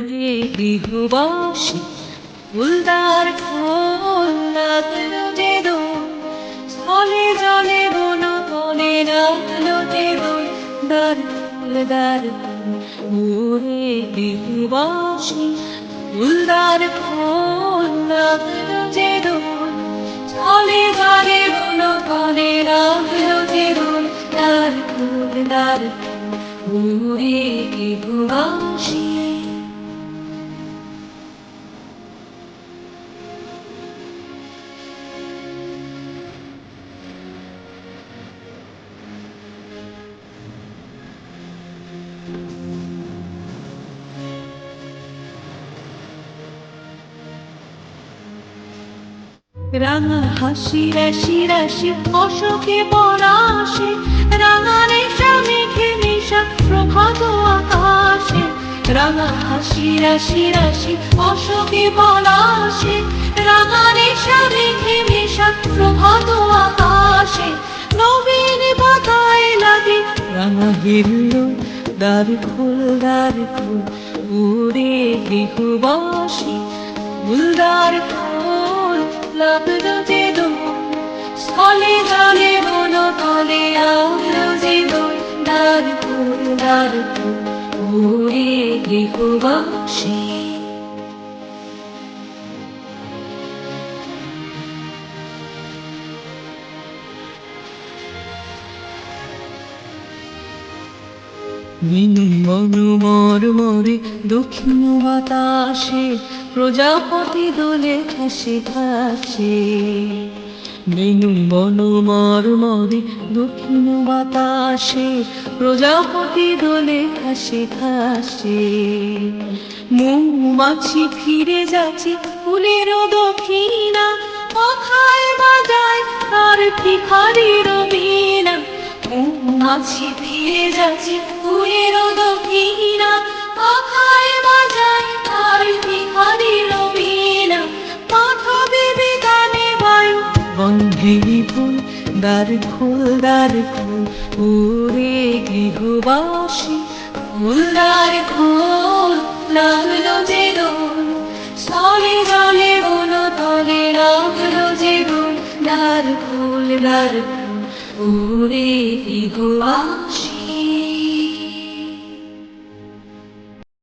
রে গৃহবাসী ফুলদার খোল লাগলো যে দোল স্থলে জলে বন বনে লাগলো যে দোল দ্বার খোল দ্বার ওরে গৃহবাসী ফুলদার খোল লাগলো যে দোল স্থলে জলে বন বনে লাগলো যে দোল দ্বার খোল দ্বার ওরে গৃহবাসী। রাঙা হাসি রাশি রাশি অশোকে পলাশে রাঙা নেশা মেঘে নেশা প্রভাত আকাশে রাঙা হাসি রাশি রাশি অশোকে পলাশে রাঙা নেশা মেঘে নেশা প্রভাত আকাশে নবীন পাতায় লাগে রাঙা হিল্লো দ্বার খোল দ্বার খোল ওরে গৃহবাসী ফুলদার খোল লাগলো যে দোল স্থলে জলে বন তলে লাগলো যে দোল দ্বার খোল দ্বার খোল ওরে গৃহবাসী। মর মরে দক্ষিণ বাতাসে প্রজাপতি দোলে ঠাসে ঠাসে মেনু বন মর মরে দক্ষিণ বাতাসে প্রজাপতি দোলে ঠাসে ঠাসে মৌমাছি ফিরে যাচ্ছে ফুলের দক্ষিণা কথায় বাজায় তার ভিখারির বীণা মৌমাছি ফিরে যাচ্ছে ফুলের দক্ষিণা কথায় বাজায় তার ভিখারির বীণা মাধবী বিতানে বায়ু বন্ধে ফুল দ্বার খোল দ্বার খোল ওরে গৃহবাসী ফুলদার খোল লাগলো যে দোল স্থলে জলে বন তলে লাগলো যে দোল দ্বার খোল দ্বার খোল ওরে গৃহবাসী।